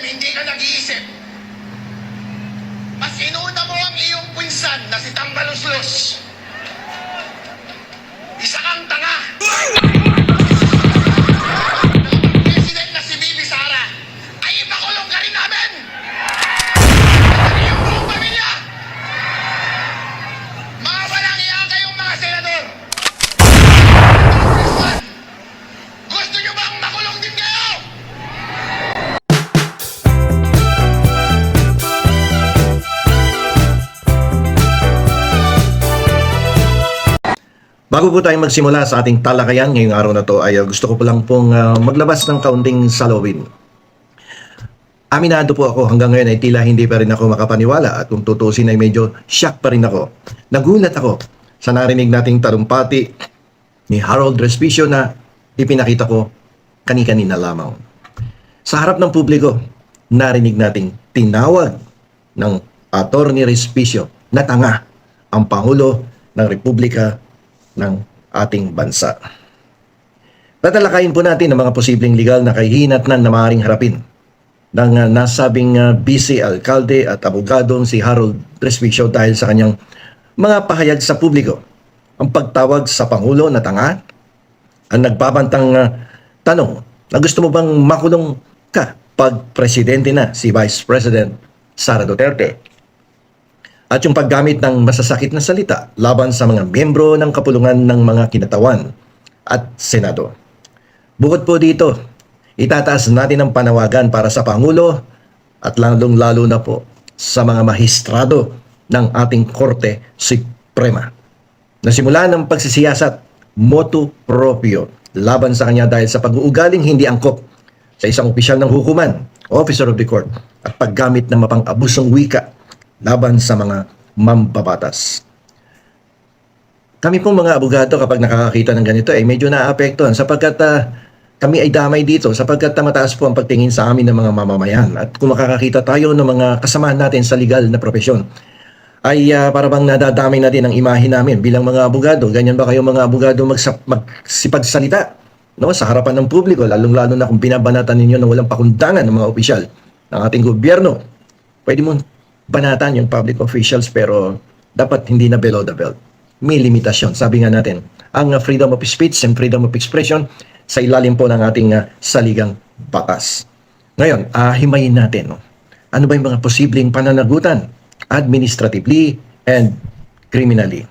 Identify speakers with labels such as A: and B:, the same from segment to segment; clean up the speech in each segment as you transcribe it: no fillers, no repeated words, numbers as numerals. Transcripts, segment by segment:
A: hindi ka nag-iisip. Mas inuna mo ang iyong pinsan na si Tambaluslos. Isa kang tanga. Ang president na si Bibi Sara ay ipakulong ka rin namin. Ang iyong buong pamilya. Mga walang iya kayong mga senador. Gusto nyo bang makulong din kayo?
B: Bago po tayong magsimula sa ating talakayan ngayong araw na to ay gusto ko po lang pong maglabas ng kaunting salowin. Aminado po ako hanggang ngayon ay tila hindi pa rin ako makapaniwala at kung tutusin ay medyo shock pa rin ako. Nagulat ako sa narinig nating talumpati ni Harold Respicio na ipinakita ko kani-kanina lamang. Sa harap ng publiko, narinig nating tinawag ng Attorney Respicio na tanga ang Pangulo ng Republika ng ating bansa. Tatalakayin po natin ang mga posibleng legal na kahihinatnan na maaaring harapin ng nasabing vice alkalde at abogadong si Harold Respicio dahil sa kanyang mga pahayag sa publiko. Ang pagtawag sa Pangulo na tanga, ang nagbabantang tanong na gusto mo bang makulong ka pag presidente na si Vice President Sara Duterte? At yung paggamit ng masasakit na salita laban sa mga miyembro ng kapulungan ng mga kinatawan at Senado. Bukod po dito, itataas natin ang panawagan para sa Pangulo at lalong-lalo na po sa mga mahistrado ng ating Korte Suprema. Nasimula ng pagsisiyasat motu proprio laban sa kanya dahil sa pag-uugaling hindi angkop sa isang opisyal ng hukuman, officer of the court, at paggamit ng mapang-abusong wika laban sa mga mambabatas. Kami pong mga abogado kapag nakakakita ng ganito ay medyo naaapektuhan sapagkat kami ay damay dito sapagkat mataas po ang pagtingin sa amin ng mga mamamayan. At kung makakakita tayo ng mga kasamahan natin sa legal na profesyon ay para bang nadadamay natin ang imahe namin bilang mga abogado. Ganyan ba kayo mga abogado magsipagsalita sa harapan ng publiko, lalong-lalo na kung binabanatan ninyo ng walang pakundangan ng mga opisyal ng ating gobyerno? Pwede mo banatan yung public officials pero dapat hindi na below the belt. May limitasyon. Sabi nga natin, ang freedom of speech and freedom of expression sa ilalim po ng ating saligang batas. Ngayon, himayin natin. Ano ba yung mga posibleng pananagutan administratively and criminally?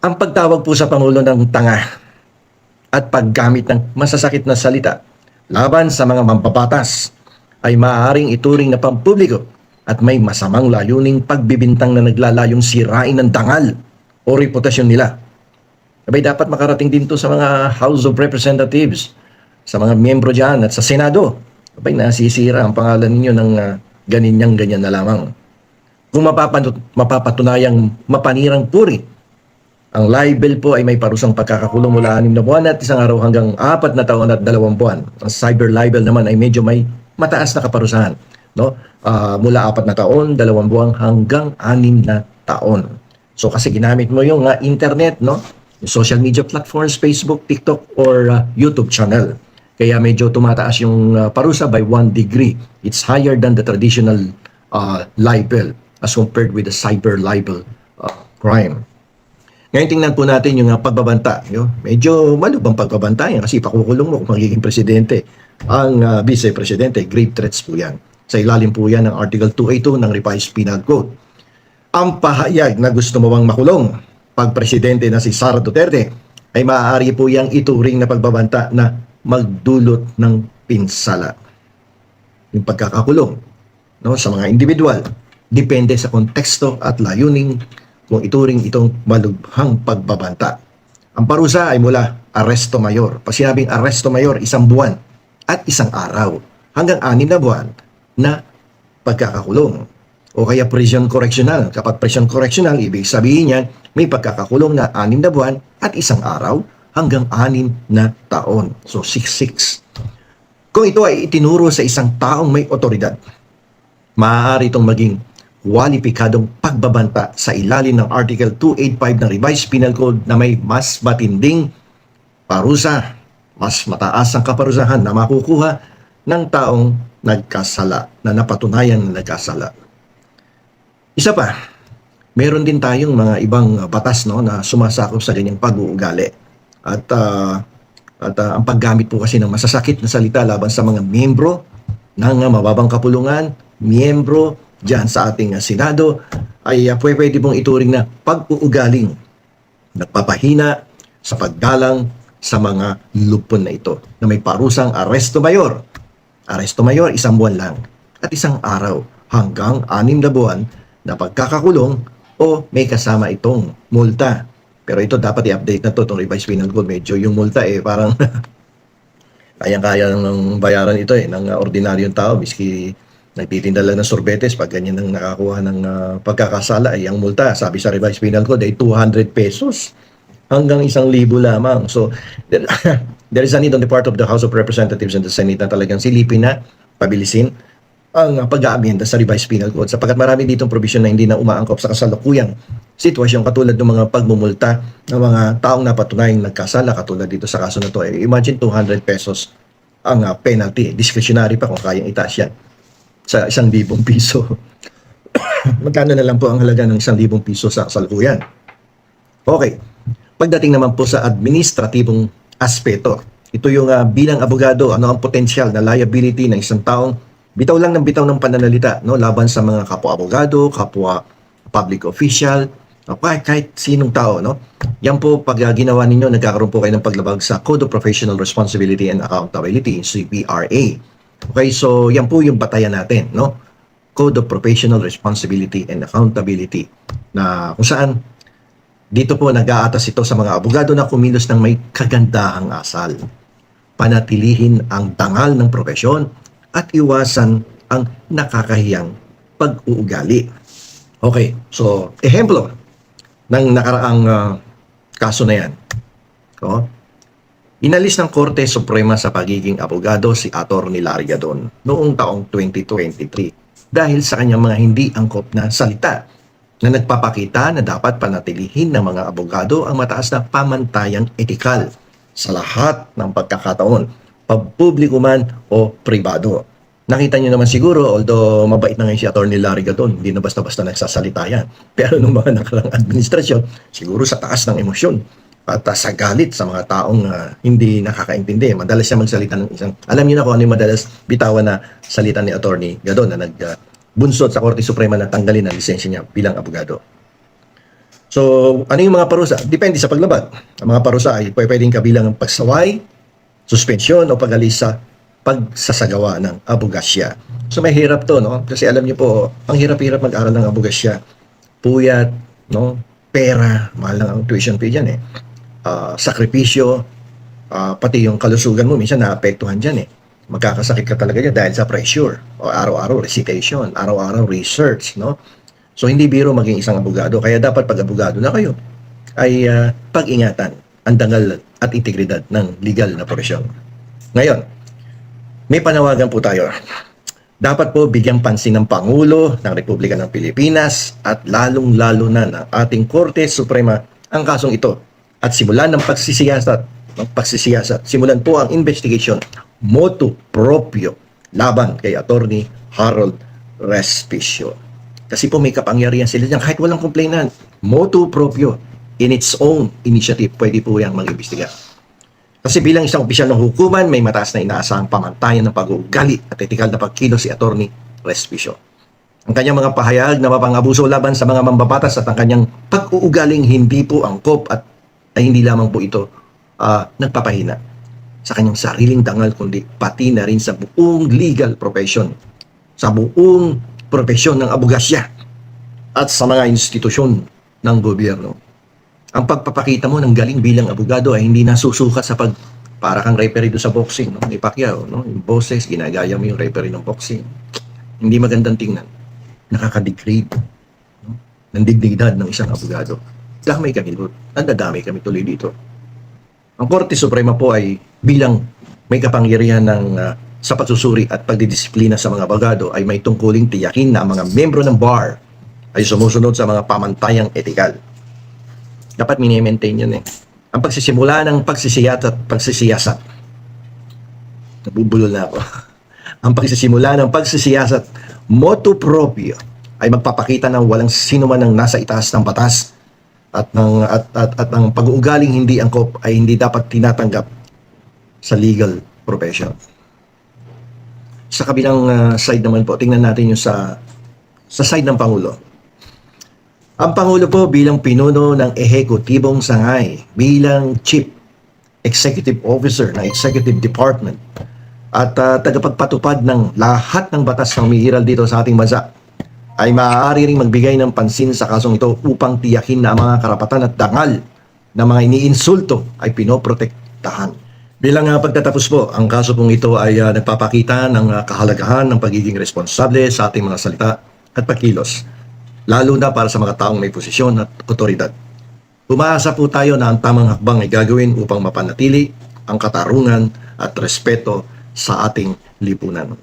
B: Ang pagtawag po sa Pangulo ng tanga at paggamit ng masasakit na salita laban sa mga mambabatas ay maaaring ituring na pampubliko at may masamang layuning pagbibintang na naglalayong sirain ng dangal o reputasyon nila. Abay, dapat makarating din to sa mga House of Representatives, sa mga miyembro dyan at sa Senado. Abay, nasisira ang pangalan ninyo ng ganyan na lamang. Kung mapapatunayang mapanirang puri, ang libel po ay may parusang pagkakakulong mula 6 na buwan at 1 araw hanggang 4 na taon at 2 buwan. Ang cyber libel naman ay medyo may mataas na kaparusahan. Mula 4 na taon, 2 buwan hanggang 6 na taon. So kasi ginamit mo yung internet, yung social media platforms, Facebook, TikTok, or YouTube channel. Kaya medyo tumataas yung parusa by 1 degree. It's higher than the traditional libel as compared with the cyber libel crime. Ngayon tingnan po natin yung pagbabanta. Medyo malubang pagbabanta yan kasi pakukulong mo kung magiging presidente. Ang vice-presidente, grave threats po yan. Sa ilalim po yan ng Article 282 ng Revised Penal Code. Ang pahayag na gusto mo bang makulong pag presidente na si Sara Duterte ay maaari po yang ituring na pagbabanta na magdulot ng pinsala. Yung pagkakakulong sa mga individual depende sa konteksto at layuning kung ituring itong malubhang pagbabanta. Ang parusa ay mula aresto mayor. Pag sinabing aresto mayor, 1 buwan at 1 araw hanggang 6 na buwan na pagkakakulong. O kaya prison correctional. Kapag prison correctional, ibig sabihin niyan, may pagkakakulong na 6 na buwan at 1 araw hanggang 6 na taon. So, 6-6. Kung ito ay itinuro sa isang taong may otoridad, maaari itong maging kwalipikadong pagbabanta sa ilalim ng Article 285 ng Revised Penal Code na may mas matinding parusa, mas mataas ang kaparusahan na makukuha ng taong nagkasala, na napatunayan na nagkasala. Isa pa, meron din tayong mga ibang batas, no, na sumasakop sa ganyang pag-uugali. At ang paggamit po kasi ng masasakit na salita laban sa mga miyembro ng mababang kapulungan, miyembro diyan sa ating Senado, ay pwede pong ituring na pag-uugaling nagpapahina sa paggalang sa mga lupon na ito, na may parusang aresto mayor. Aresto mayor, 1 buwan lang at 1 araw hanggang 6 na buwan na pagkakakulong o may kasama itong multa. Pero ito dapat i-update na to, itong revised penal code. Medyo yung multa parang kayang-kaya ng bayaran ito ng ordinaryong tao, miski nagtitinda lang ng sorbetes. Pag ganyan ang nakakuha ng pagkakasala, ay ang multa, sabi sa revised penal code, ay 200 pesos hanggang 1,000 lamang. So, there is a need on the part of the House of Representatives and the Senate na talagang silipin na, pabilisin ang pag-aamyenda sa revised penal code, sapagkat marami ditong provision na hindi na umaangkop sa kasalukuyang sitwasyon, katulad ng mga pagmumulta ng mga taong napatunayang nagkasala, katulad dito sa kaso na to. Imagine 200 pesos ang penalty, discretionary pa kung kayang itaas yan sa 1,000 piso. Magkano na lang po ang halaga ng 1,000 piso sa kasalukuyan? Okay. Pagdating naman po sa administratibong aspeto, ito yung bilang abogado, ano ang potensyal na liability ng isang taong bitaw lang ng bitaw ng pananalita, no, laban sa mga kapwa-abogado, kapwa public official, kahit sinong tao, no? Yan po, pag ginawa ninyo, nagkakaroon po kayo ng paglabag sa Code of Professional Responsibility and Accountability, CPRA. Okay, so yan po yung batayan natin, no? Code of Professional Responsibility and Accountability, na kung saan dito po nag-aatas ito sa mga abogado na kumilos ng may kagandahang asal, panatilihin ang dangal ng propesyon at iwasan ang nakakahiyang pag-uugali. Okay, so ehemplo ng nakaraang kaso na yan. Inalis ng Korte Suprema sa pagiging abogado si Atty. Larry Gadon noong taong 2023 dahil sa kanyang mga hindi angkop na salita na nagpapakita na dapat panatilihin ng mga abogado ang mataas na pamantayang etikal sa lahat ng pagkakataon, pampubliko man o pribado. Nakita niyo naman siguro, although mabait na ngayon si Atty. Larry Gadon, hindi na basta-basta nagsasalita yan. Pero nung mga nakarang administrasyon, siguro sa taas ng emosyon at sa galit sa mga taong hindi nakakaintindi. Madalas siya magsalita ng isang, alam niyo na kung ano yung madalas bitawan na salita ni Atty. Gadon na nagbunsod sa Korte Suprema na tanggalin ang lisensya niya bilang abogado. So, ano yung mga parusa? Depende sa paglabag. Ang mga parusa ay pwedeng kabilang ang pagsaway, suspensyon o pag-alis sa pagsasagawa ng abogasya. So may hirap to, no? Kasi alam niyo po, ang hirap-hirap mag-aral ng abogasya. Puyat, no? Pera, mahal lang ang tuition fee dyan sakripisyo, pati yung kalusugan mo, minsan naapektuhan dyan Magkakasakit ka talaga dyan dahil sa pressure. O araw-araw recitation, araw-araw research, no? So hindi biro maging isang abogado. Kaya dapat pag abogado na kayo, ay pag-ingatan ang dangal at integridad ng legal na profesyon. Ngayon, may panawagan po tayo. Dapat po bigyang pansin ng Pangulo ng Republika ng Pilipinas at lalong-lalo na ng ating Korte Suprema ang kasong ito at simulan ng pagsisiyasat. Simulan po ang investigation motu proprio laban kay Atty. Harold Respicio. Kasi po may kapangyarihan sila dyan kahit walang complainant. Motu proprio, in its own initiative, pwede po yung mag-imbestiga. Kasi bilang isang opisyal ng hukuman, may mataas na inaasahang pamantayan ng pag-uugali at etikal na pagkilos si Atty. Respicio. Ang kanyang mga pahayag na mapang-abuso laban sa mga mambabatas at ang kanyang pag-uugaling hindi po angkop at ay hindi lamang po ito nagpapahina sa kanyang sariling dangal, kundi pati na rin sa buong legal profession, sa buong profesyon ng abogasya at sa mga institusyon ng gobyerno. Ang pagpapakita mo ng galing bilang abogado ay hindi nasusukat sa para kang referee do sa boxing, no? Ni Pacquiao, no? Yung boses, ginagaya mo yung referee ng boxing. Hindi magandang tingnan. Nakaka-degrade, no? Ng dignidad ng isang abogado. Damay kami doon. Nandadamay kami tuloy dito. Ang Korte Suprema po ay bilang may kapangyarihan sa pagsusuri at pagdidisiplina sa mga abogado ay may tungkuling tiyakin na ang mga membro ng bar ay sumusunod sa mga pamantayang etikal. Dapat mini-maintain yun Ang pagsisimula ng pagsisiyasat. Nabubulol na ako. ang pagsisimula ng pagsisiyasat motu proprio ay magpapakita ng walang sino man ang nasa itaas ng batas at ang pag-uugaling hindi angkop ay hindi dapat tinatanggap sa legal profession. Sa kabilang side naman po, tingnan natin yung sa side ng Pangulo. Ang Pangulo po bilang pinuno ng ehekutibong sangay, bilang Chief Executive Officer ng Executive Department at tagapagpatupad ng lahat ng batas na umiiral dito sa ating bansa, ay maaari ring magbigay ng pansin sa kasong ito upang tiyakin na ang mga karapatan at dangal na mga iniinsulto ay pinoprotektahan. Bilang pagtatapos po, ang kaso pong ito ay nagpapakita ng kahalagahan ng pagiging responsable sa ating mga salita at pagkilos, lalo na para sa mga taong may posisyon at otoridad. Umaasa po tayo na ang tamang hakbang ay gagawin upang mapanatili ang katarungan at respeto sa ating lipunan.